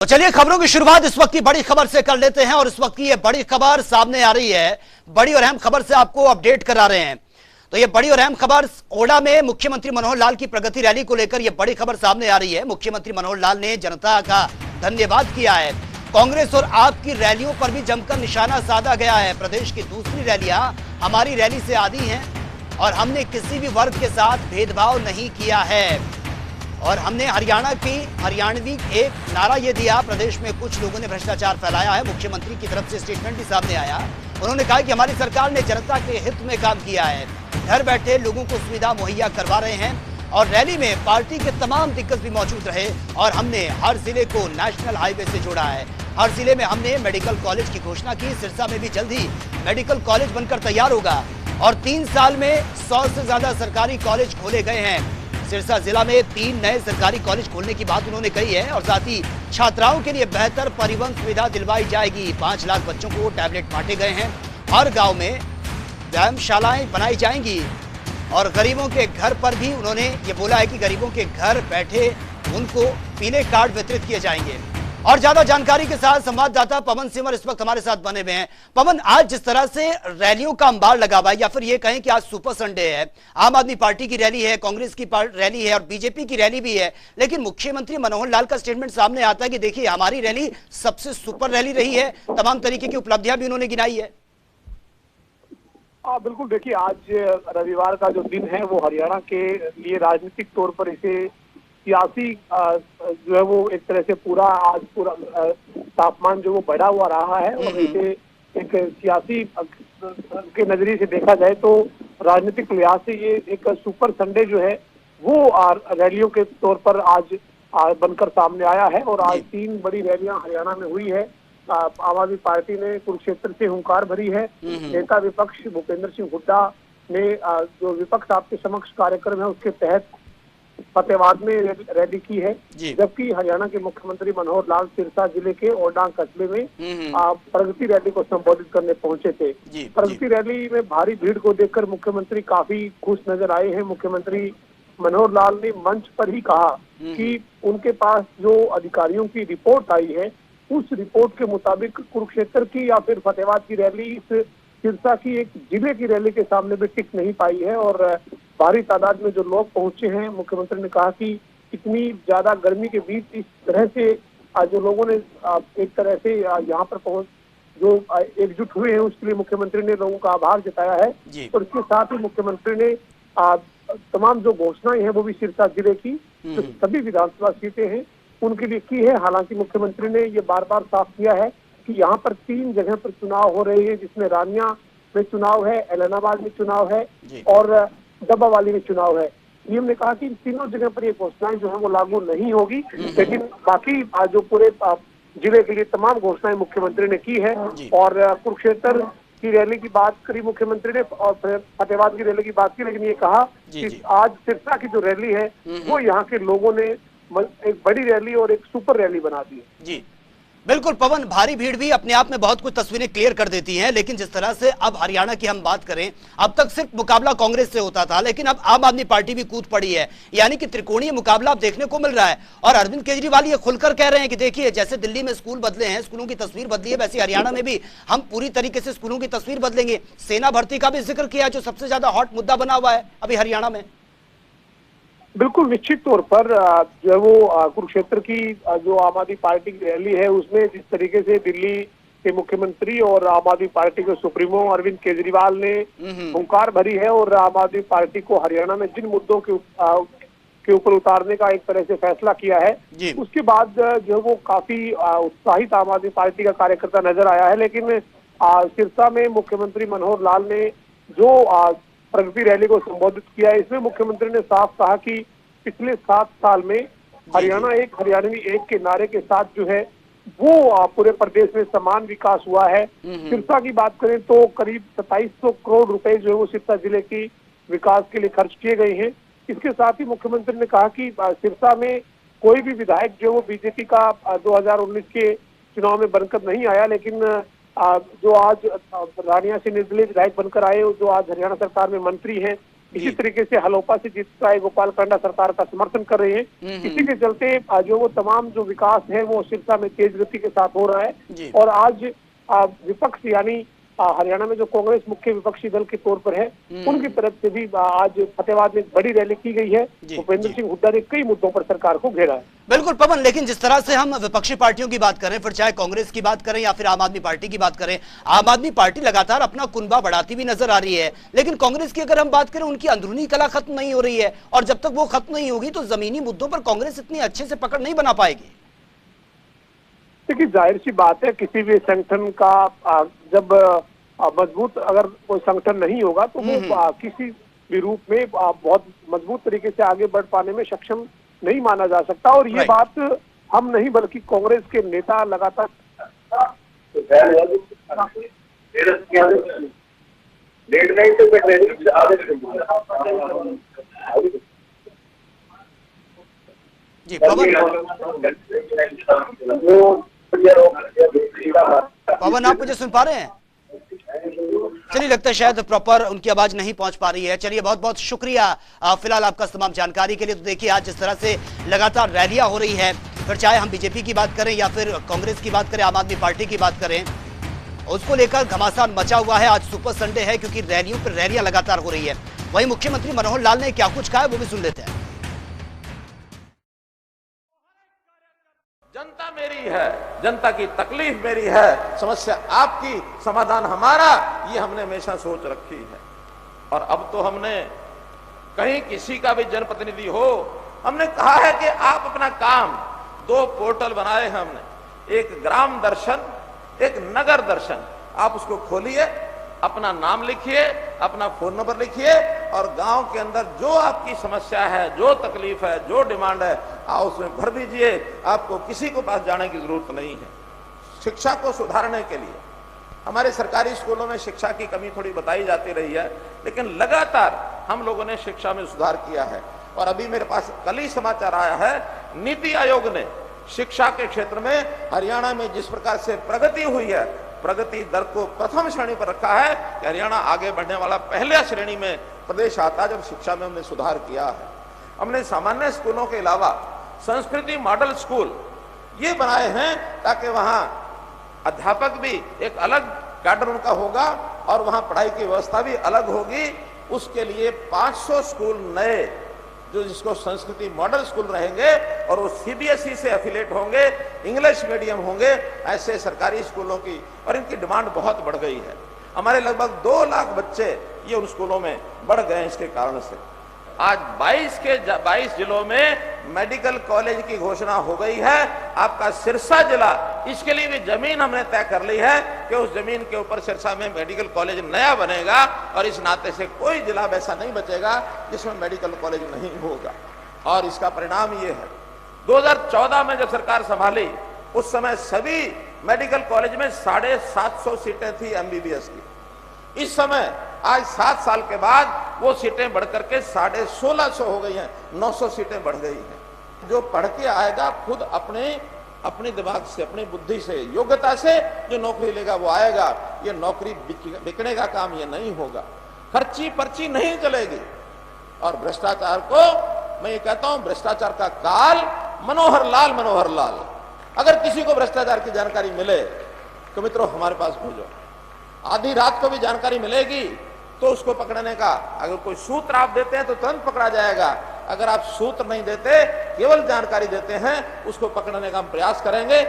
तो चलिए खबरों की शुरुआत इस वक्त की बड़ी खबर से कर लेते हैं और इस वक्त की ये बड़ी खबर सामने आ रही है। बड़ी और अहम खबर से आपको अपडेट करा रहे हैं। तो ये बड़ी और अहम खबर ओडा में मुख्यमंत्री मनोहर लाल की प्रगति रैली को लेकर ये बड़ी खबर सामने आ रही है। मुख्यमंत्री मनोहर लाल ने जनता का धन्यवाद किया है। कांग्रेस और आप की रैलियों पर भी जमकर निशाना साधा गया है। प्रदेश की दूसरी रैलियां हमारी रैली से आधी हैं और हमने किसी भी वर्ग के साथ भेदभाव नहीं किया है। और हमने हरियाणवी एक नारा ये दिया, प्रदेश में कुछ लोगों ने भ्रष्टाचार फैलाया है। मुख्यमंत्री की तरफ से स्टेटमेंट भी सामने आया। उन्होंने कहा कि हमारी सरकार ने जनता के हित में काम किया है, घर बैठे लोगों को सुविधा मुहैया करवा रहे हैं। और रैली में पार्टी के तमाम दिग्गज भी मौजूद रहे और हमने हर जिले को नेशनल हाईवे से जोड़ा है। हर जिले में हमने मेडिकल कॉलेज की घोषणा की। सिरसा में भी जल्द ही मेडिकल कॉलेज बनकर तैयार होगा और 3 साल में 100 से ज्यादा सरकारी कॉलेज खोले गए हैं। सिरसा जिला में 3 नए सरकारी कॉलेज खोलने की बात उन्होंने कही है और साथ ही छात्राओं के लिए बेहतर परिवहन सुविधा दिलवाई जाएगी। 5 लाख बच्चों को टैबलेट बांटे गए हैं। हर गांव में व्यायामशालाएं बनाई जाएंगी और गरीबों के घर पर भी उन्होंने ये बोला है कि गरीबों के घर बैठे उनको पीले कार्ड वितरित किए जाएंगे। और ज्यादा जानकारी के साथ संवाददाता पवन सिमर इस वक्त हमारे साथ बने हुए हैं। पवन, आज जिस तरह से रैलियों का अंबार लगा हुआ है, या फिर ये कहें कि आज सुपर संडे है, आम आदमी पार्टी की रैली है, कांग्रेस की रैली है और बीजेपी की रैली भी है, लेकिन मुख्यमंत्री मनोहर लाल का स्टेटमेंट सामने आता है कि देखिए हमारी रैली सबसे सुपर रैली रही है, तमाम तरीके की उपलब्धियां भी उन्होंने गिनाई है। बिल्कुल, देखिए आज रविवार का जो दिन है वो हरियाणा के लिए राजनीतिक तौर पर इसे सियासी जो है वो एक तरह से पूरा तापमान जो वो बढ़ा हुआ रहा है और इसे एक सियासी के नजरिए से देखा जाए तो राजनीतिक लिहाज से ये एक सुपर संडे जो है वो रैलियों के तौर पर आज बनकर सामने आया है। और आज 3 बड़ी रैलियां हरियाणा में हुई है। आम आदमी पार्टी ने कुरुक्षेत्र से हुंकार भरी है। नेता विपक्ष भूपेंद्र सिंह हुड्डा ने जो विपक्ष आपके समक्ष कार्यक्रम है उसके तहत फतेहाबाद में रैली की है, जबकि हरियाणा के मुख्यमंत्री मनोहर लाल सिरसा जिले के ओडांग कस्बे में प्रगति रैली को संबोधित करने पहुंचे थे। प्रगति रैली में भारी भीड़ को देखकर मुख्यमंत्री काफी खुश नजर आए हैं। मुख्यमंत्री मनोहर लाल ने मंच पर ही कहा कि उनके पास जो अधिकारियों की रिपोर्ट आई है उस रिपोर्ट के मुताबिक कुरुक्षेत्र की या फिर फतेहाबाद की रैली इस सिरसा की एक जिले की रैली के सामने भी टिक नहीं पाई है। और भारी तादाद में जो लोग पहुंचे हैं, मुख्यमंत्री ने कहा कि इतनी ज्यादा गर्मी के बीच इस तरह से जो लोगों ने एक तरह से यहाँ पर पहुंच जो एकजुट हुए हैं उसके लिए मुख्यमंत्री ने लोगों का आभार जताया है। और इसके साथ ही मुख्यमंत्री ने तमाम जो घोषणाएं हैं वो भी सिरसा जिले की जो सभी विधानसभा सीटें हैं उनके लिए की है। हालांकि मुख्यमंत्री ने ये बार बार साफ किया है कि यहाँ पर 3 जगह पर चुनाव हो रहे हैं, जिसमें रानिया में चुनाव है, एलनाबाद में चुनाव है और डब्बावाली में चुनाव है। सीएम ने कहा कि इन तीनों जगह पर ये घोषणाएं जो है वो लागू नहीं होगी, लेकिन बाकी जो पूरे जिले के लिए तमाम घोषणाएं मुख्यमंत्री ने की है। और कुरुक्षेत्र की रैली की बात करी मुख्यमंत्री ने और फतेहाबाद की रैली की बात की, लेकिन ये कहा कि आज सिरसा की जो रैली है वो यहाँ के लोगों ने एक बड़ी रैली और एक सुपर रैली बना दी है। जी बिल्कुल पवन, भारी भीड़ भी अपने आप में बहुत कुछ तस्वीरें क्लियर कर देती हैं, लेकिन जिस तरह से अब हरियाणा की हम बात करें, अब तक सिर्फ मुकाबला कांग्रेस से होता था, लेकिन अब आम आदमी पार्टी भी कूद पड़ी है, यानी कि त्रिकोणीय मुकाबला अब देखने को मिल रहा है। और अरविंद केजरीवाल ये खुलकर कह रहे हैं कि देखिए जैसे दिल्ली में स्कूल बदले हैं, स्कूलों की तस्वीर बदली है, वैसे हरियाणा में भी हम पूरी तरीके से स्कूलों की तस्वीर बदलेंगे। सेना भर्ती का भी जिक्र किया जो सबसे ज्यादा हॉट मुद्दा बना हुआ है अभी हरियाणा में। बिल्कुल, निश्चित तौर पर जो है वो कुरुक्षेत्र की जो आम आदमी पार्टी की रैली है उसमें जिस तरीके से दिल्ली के मुख्यमंत्री और आम आदमी पार्टी के सुप्रीमो अरविंद केजरीवाल ने हुंकार भरी है और आम आदमी पार्टी को हरियाणा में जिन मुद्दों के ऊपर उतारने का एक तरह से फैसला किया है, उसके बाद जो है वो काफी उत्साहित आम आदमी पार्टी का कार्यकर्ता नजर आया है। लेकिन सिरसा में मुख्यमंत्री मनोहर लाल ने जो प्रगति रैली को संबोधित किया, इसमें मुख्यमंत्री ने साफ कहा कि पिछले 7 साल में हरियाणा एक हरियाणवी एक के नारे के साथ जो है वो पूरे प्रदेश में समान विकास हुआ है। सिरसा की बात करें तो करीब 2700 करोड़ रुपए जो है वो सिरसा जिले की विकास के लिए खर्च किए गए हैं। इसके साथ ही मुख्यमंत्री ने कहा कि सिरसा में कोई भी विधायक जो वो बीजेपी का 2019 के चुनाव में बनकर नहीं आया, लेकिन जो आज रानिया से निर्दलीय विधायक बनकर आए, जो आज हरियाणा सरकार में मंत्री हैं, इसी तरीके से हलोपा से जीत पाए गोपाल कांडा सरकार का समर्थन कर रहे हैं। इसी के चलते जो वो तमाम जो विकास है वो सिरसा में तेज गति के साथ हो रहा है। और आज विपक्ष यानी हरियाणा में जो कांग्रेस मुख्य विपक्षी दल के तौर पर है, उनकी तरफ से भी आज फतेहाबाद में बड़ी रैली की गई है। भूपेंद्र सिंह हुड्डा ने कई मुद्दों पर सरकार को घेरा है। बिल्कुल पवन, लेकिन जिस तरह से हम विपक्षी पार्टियों की बात करें, फिर चाहे कांग्रेस की बात करें या फिर आम आदमी पार्टी की बात करें, आम आदमी पार्टी लगातार अपना कुनबा बढ़ाती भी नजर आ रही है। लेकिन कांग्रेस की अगर हम बात करें, उनकी अंदरूनी कला खत्म नहीं हो रही है, और जब तक वो खत्म नहीं होगी तो जमीनी मुद्दों पर कांग्रेस इतनी अच्छे से पकड़ नहीं बना पाएगी। देखिए, जाहिर सी बात है, किसी भी संगठन का जब मजबूत अगर कोई संगठन नहीं होगा तो वो किसी भी रूप में बहुत मजबूत तरीके से आगे बढ़ पाने में सक्षम नहीं माना जा सकता। और ये बात हम नहीं बल्कि कांग्रेस के नेता लगातार जी पवन, आप मुझे सुन पा रहे हैं? चलिए, लगता है शायद प्रॉपर उनकी आवाज नहीं पहुंच पा रही है। चलिए, बहुत बहुत शुक्रिया फिलहाल आपका तमाम जानकारी के लिए। तो देखिए, आज जिस तरह से लगातार रैलियां हो रही है, फिर चाहे हम बीजेपी की बात करें या फिर कांग्रेस की बात करें, आम आदमी पार्टी की बात करें, उसको लेकर घमासान मचा हुआ है। आज सुपर संडे है क्योंकि रैलियों पर रैलियां लगातार हो रही है। वहीं मुख्यमंत्री मनोहर लाल ने क्या कुछ कहा है वो भी सुन लेते हैं। जनता मेरी है, जनता की तकलीफ मेरी है, समस्या आपकी, समाधान हमारा, ये हमने हमेशा सोच रखी है। और अब तो हमने कहीं किसी का भी जनप्रतिनिधि हो, हमने कहा है कि आप अपना काम, 2 पोर्टल बनाए हैं हमने, एक ग्राम दर्शन, एक नगर दर्शन। आप उसको खोलिए, अपना नाम लिखिए, अपना फोन नंबर लिखिए, और गांव के अंदर जो आपकी समस्या है, जो तकलीफ है, जो डिमांड है, आप उसमें भर दीजिए। आपको किसी को पास जाने की जरूरत नहीं है। शिक्षा को सुधारने के लिए हमारे सरकारी स्कूलों में शिक्षा की कमी थोड़ी बताई जाती रही है, लेकिन लगातार हम लोगों ने शिक्षा में सुधार किया है। और अभी मेरे पास कल ही समाचार आया है, नीति आयोग ने शिक्षा के क्षेत्र में हरियाणा में जिस प्रकार से प्रगति हुई है, प्रगति दर को प्रथम श्रेणी पर रखा है कि हरियाणा आगे बढ़ने वाला पहले श्रेणी में प्रदेश आता है जब शिक्षा में हमने सुधार किया है। हमने सामान्य स्कूलों के अलावा संस्कृति मॉडल स्कूल ये बनाए हैं ताकि वहां अध्यापक भी एक अलग कैडर उनका होगा और वहां पढ़ाई की व्यवस्था भी अलग होगी। उसके लिए 500 स्कूल नए जो जिसको संस्कृति मॉडल स्कूल रहेंगे और वो सीबीएसई से एफिलेट होंगे, इंग्लिश मीडियम होंगे, ऐसे सरकारी स्कूलों की, और इनकी डिमांड बहुत बढ़ गई है। हमारे लगभग 2 लाख बच्चे ये उन स्कूलों में बढ़ गए इसके कारण से। आज 22 जिलों में मेडिकल कॉलेज की घोषणा हो गई है। आपका सिरसा जिला, इसके लिए भी जमीन हमने तय कर ली है कि उस जमीन के ऊपर सिरसा में मेडिकल कॉलेज नया बनेगा, और इस नाते से कोई जिला वैसा नहीं बचेगा जिसमें मेडिकल कॉलेज नहीं होगा। और इसका परिणाम ये है, 2014 में जब सरकार संभाली उस समय सभी मेडिकल कॉलेज में 750 सीटें थी एमबीबीएस की। इस समय आज 7 साल के बाद वो सीटें बढ़कर के 1650 हो गई हैं, 900 सीटें बढ़ गई हैं। जो पढ़ के आएगा खुद अपने दिमाग से, अपनी बुद्धि से, योग्यता से जो नौकरी लेगा वो आएगा। ये नौकरी बिकने का काम ये नहीं होगा, खर्ची पर्ची नहीं चलेगी। और भ्रष्टाचार को मैं ये कहता हूं, भ्रष्टाचार का काल मनोहर लाल। अगर किसी को भ्रष्टाचार की जानकारी मिले तो मित्रों हमारे पास भेजो। आधी रात को भी जानकारी मिलेगी तो उसको पकड़ने का, अगर कोई सूत्र आप देते हैं तो तुरंत पकड़ा जाएगा। अगर आप सूत्र नहीं देते, केवल जानकारी देते हैं, उसको पकड़ने का हम प्रयास करेंगे।